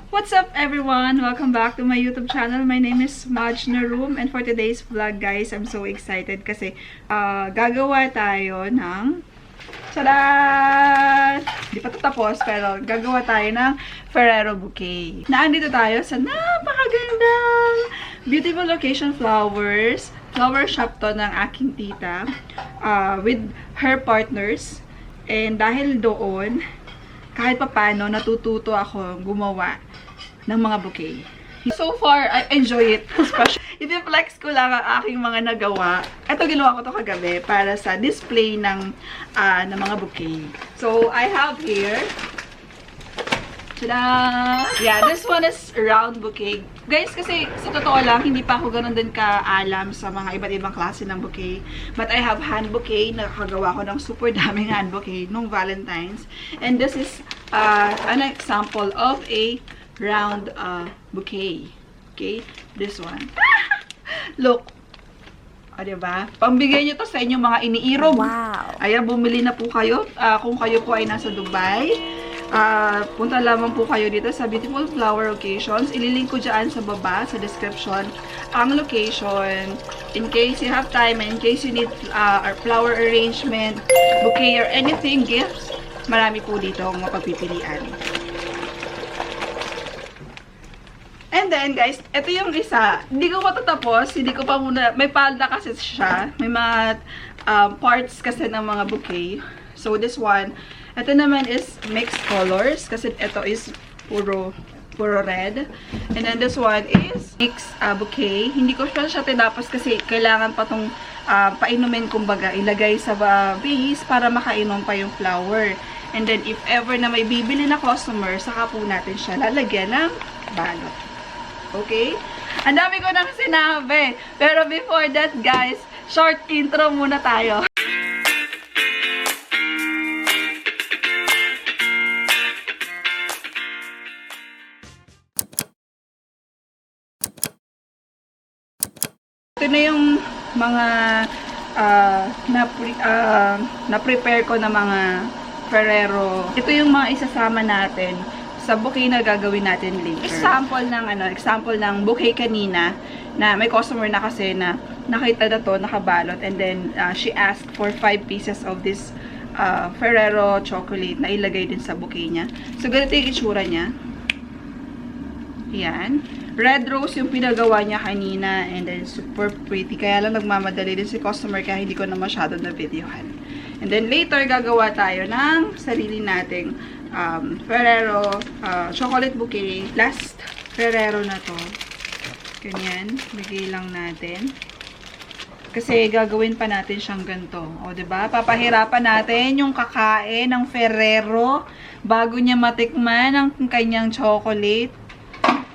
What's up everyone? Welcome back to my YouTube channel. My name is Maj Naroom and for today's vlog guys, I'm so excited kasi gagawa tayo ng tada! Di pa tapos pero gagawa tayo ng Ferrero bouquet. Naandito tayo sa napakagandang beautiful location flower shop to ng aking tita with her partners. And dahil doon, kahit papano, natututo ako gumawa ng mga bouquet. So far, I enjoy it. Especially, i-flex ko lang ang aking mga nagawa. Ito, ginawa ko to kagabi para sa display ng mga bouquet. So, I have here, tada! Yeah, this one is round bouquet. Guys, kasi sa totoo lang, hindi pa ako ganun din kaalam sa mga iba't ibang klase ng bouquet. But I have hand bouquet. Nakagawa ko ng super daming hand bouquet nung Valentine's. And this is an example of a round bouquet. Okay? This one. Look. O, diba? Pambigay nyo to sa inyong mga iniirog. Wow! Ayan, bumili na po kayo. Kung kayo po ay nasa Dubai, punta lamang po kayo dito sa Beautiful Flower Occasions. Ililink ko dyan sa baba, sa description, ang location. In case you have time, and in case you need flower arrangement, bouquet, or anything, gifts, marami po dito ang mapagpipilian. And then, guys, ito yung isa. Hindi ko matatapos. Hindi ko pa muna, may palda kasi siya. May mga parts kasi ng mga bouquet. So, this one, ito naman is mixed colors kasi ito is puro red. And then this one is mixed bouquet. Hindi ko siya tinapos kasi kailangan pa tong painumin, kumbaga, ilagay sa vase para makainom pa yung flower. And then if ever na may bibili na customer, saka po natin siya lalagyan ng balot. Okay? Ang dami ko nang sinabi. Pero before that, guys, short intro muna tayo. Ito na yung mga na-prepare ko na mga Ferrero. Ito yung mga isasama natin sa bouquet na gagawin natin later. Example ng bouquet kanina na may customer na kasi na nakita na to, nakabalot, and then she asked for 5 pieces of this Ferrero chocolate na ilagay din sa bouquet niya. So, ganito yung itsura niya. Yan. Red rose yung pinagawa niya kanina, and then super pretty. Kaya lang nagmamadali din si customer kaya hindi ko na masyado na videohan. And then later, gagawa tayo ng sarili nating Ferrero chocolate bouquet. Last Ferrero na to. Ganyan. Bigay lang natin. Kasi gagawin pa natin siyang ganito. O, diba? Papahirapan natin yung kakain ng Ferrero bago niya matikman ang kanyang chocolate.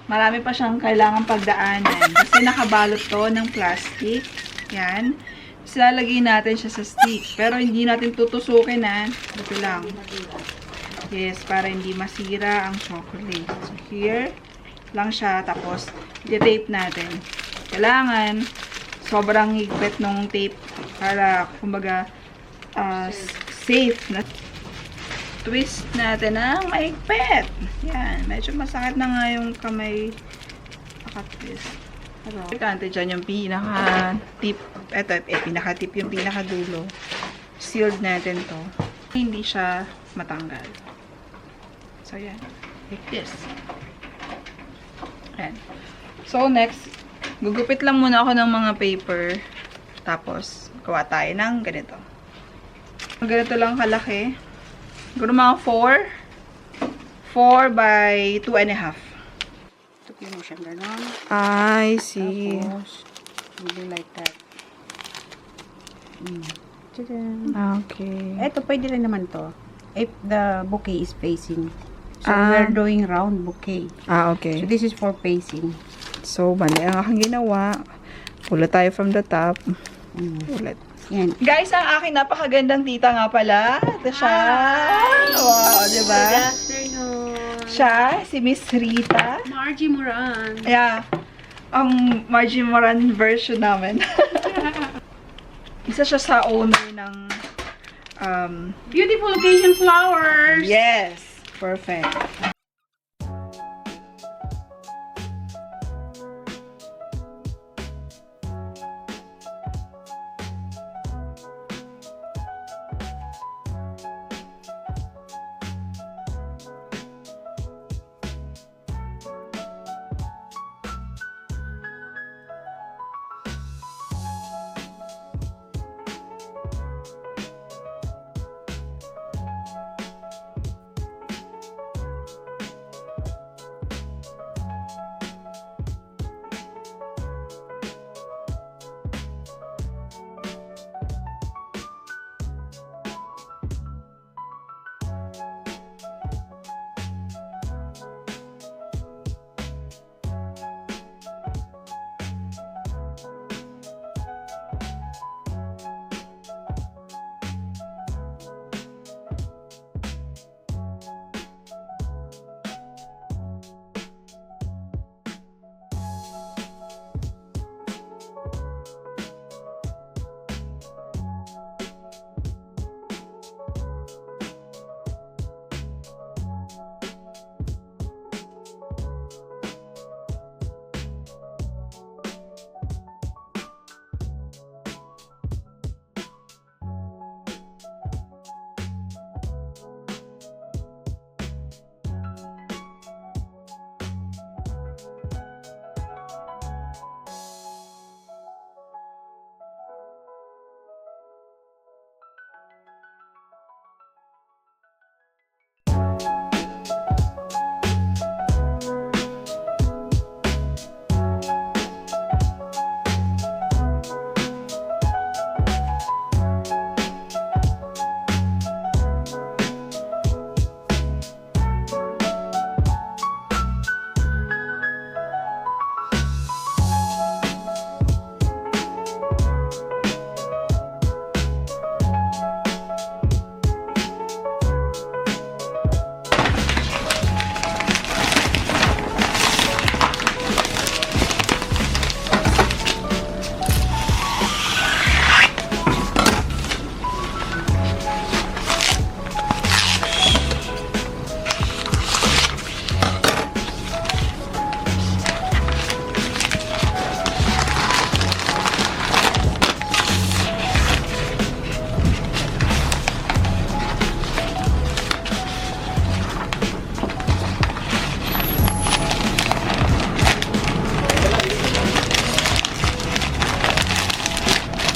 Marami pa siyang kailangan pagdaanan. Kasi nakabalot to ng plastic. Yan. Tapos lalagay natin siya sa stick. Pero hindi natin tutusukin ha. Ito lang. Yes, para hindi masira ang chocolate. So here lang siya. Tapos i-tape natin. Kailangan sobrang higpit nung tape para kumbaga safe na. Twist natin ng mahigpit. Yan. Medyo masakit na nga yung kamay. Nakatwist. Pero, importante dyan yung pinaka-tip. Ito, pinaka-tip yung pinaka-dulo. Sealed natin to. Hindi siya matanggal. So, yan. Like this. Yan. So, next, gugupit lang muna ako ng mga paper. Tapos, gawa tayo ng ganito. Ganito lang kalaki. Siguro mga 4 by 2.5. Tupiin mo siya gano'n. I see. Tapos, really like that. Okay. Ito, pwede rin naman to. If the bouquet is facing. So, we're doing round bouquet. Okay. So, this is for facing. So, mali ang aking ginawa. Ulit tayo from the top. Ulit. Yan. Guys, ang aking napakagandang tita nga pala. Ito siya. Wow, diba? Good afternoon. Siya, si Miss Rita. Margie Moran. Yeah. Ang Margie Moran version namin. Isa siya sa owner ng Beautiful occasion flowers. yes. Perfect.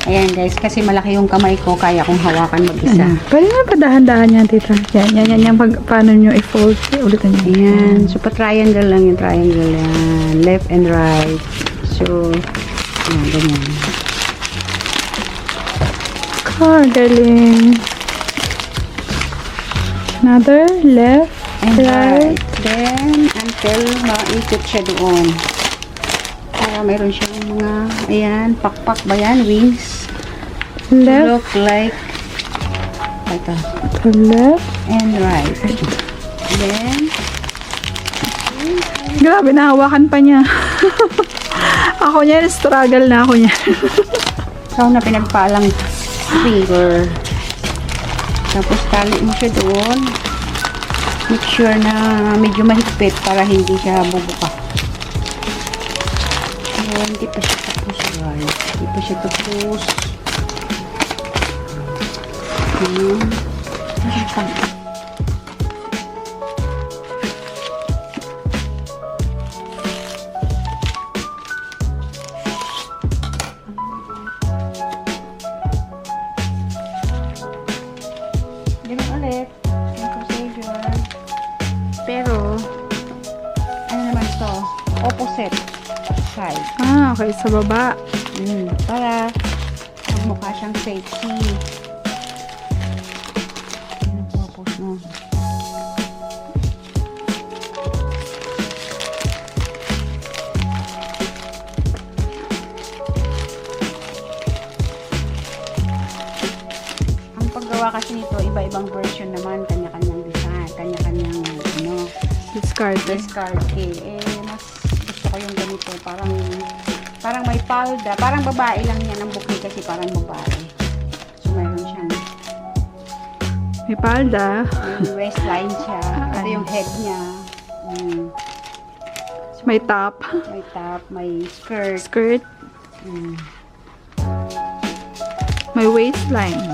Ayan guys, kasi malaki yung kamay ko, kaya kong hawakan mag-isa. Pwede na padahan-dahan yan, tita. Yan. Paano nyo i-fold? Ulitin nyo. Ayan, so pa-triangle lang yung triangle yan. Left and right. So, ayan, ganyan. Galing. Another, left, And right. right. Then, until maikot siya doon. Para mayroon siyang mga, ayan, pakpak ba yan? Wings. Left, Look like, ito. to left. And right. Then, Grabe, nahawakan pa niya. Ako niyan, struggle na ako niyan. ikaw na pinagpalang finger. Tapos, tali mo siya doon. Make sure na medyo mahigpit para hindi siya bubuka. So, hindi pa siya tapos, guys. Hindi pa siya tapos. Ganun ulit. Yung procedure. Pero, ano naman to? Opposite side. Okay, sa baba. Para magmukha siyang sexy. Yan ang purpose no. Ang paggawa kasi nito, iba-ibang version naman, kanya-kanyang design, kanya-kanyang Discard. discard mas gusto ko yung ganito, parang may palda, parang babae lang yan ang bouquet kasi parang babae. So mayroon siyang May palda. may waistline siya, ito yung head niya. May top. May top, may skirt. Skirt. May waistline.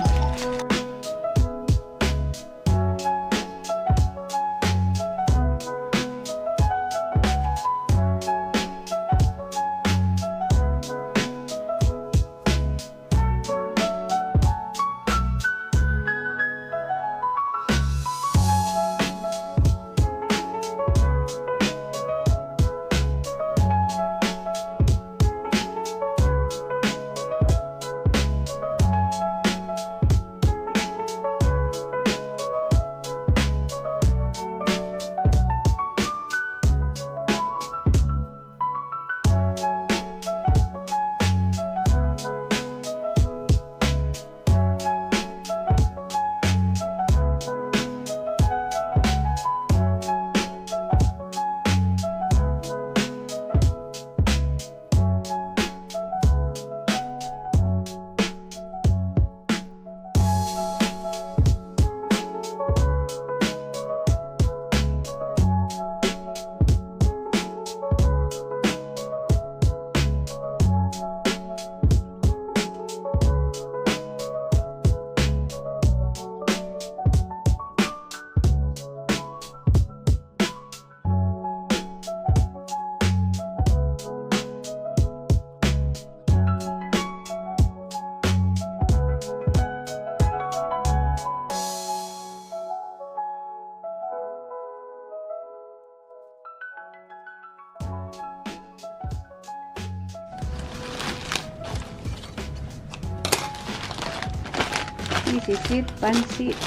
This is it, pansit.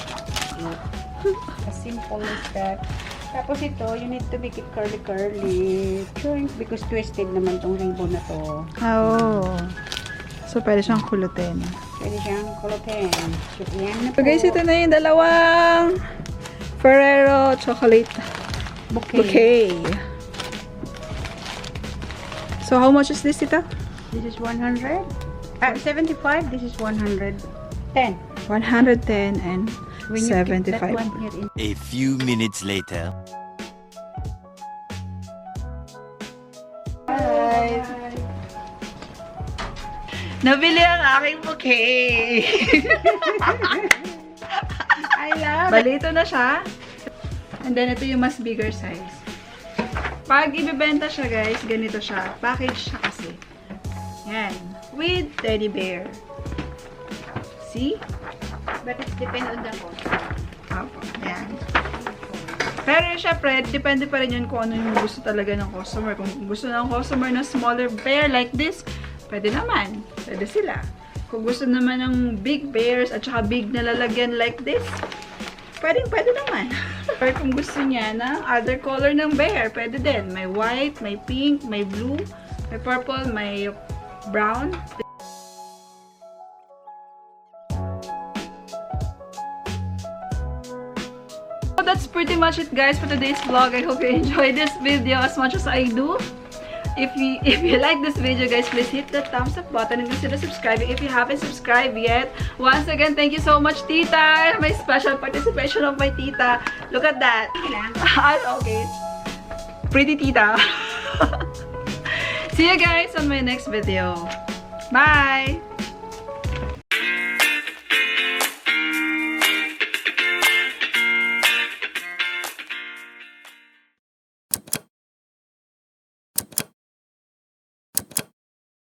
As simple as that. Tapos ito, you need to make it curly-curly. Because twisted naman tong ribbon na to. So, pwede siyang kulutin. Pwede siyang kulutin. So, yan na So, guys, ito na yung dalawang Ferrero chocolate bouquet. So, how much is this, tita? This is 100. 75. This is 110. 110 and When you keep that 75. one here in A few minutes later. Nabili ang aking bouquet. I love Bali, ito na siya. And then, ito yung mas bigger size. Pag ibibenta siya, guys, ganito siya. Package siya kasi. Yan. With teddy bear. See? But it depends on the cost. Opo, yan. Pero syempre, depende pa rin yun kung ano yung gusto talaga ng customer. Kung gusto ng customer ng smaller bear like this, pwede naman. Pwede sila. Kung gusto naman ng big bears at saka big na lalagyan like this, pwede naman. Or kung gusto niya ng other color ng bear, pwede din. May white, may pink, may blue, may purple, may brown. So that's pretty much it, guys, for today's vlog. I hope you enjoyed this video as much as I do. If you like this video, guys, please hit the thumbs up button and consider subscribing if you haven't subscribed yet. Once again, thank you so much, Tita. My special participation of my Tita. Look at that. Okay. Pretty Tita. See you guys on my next video. Bye!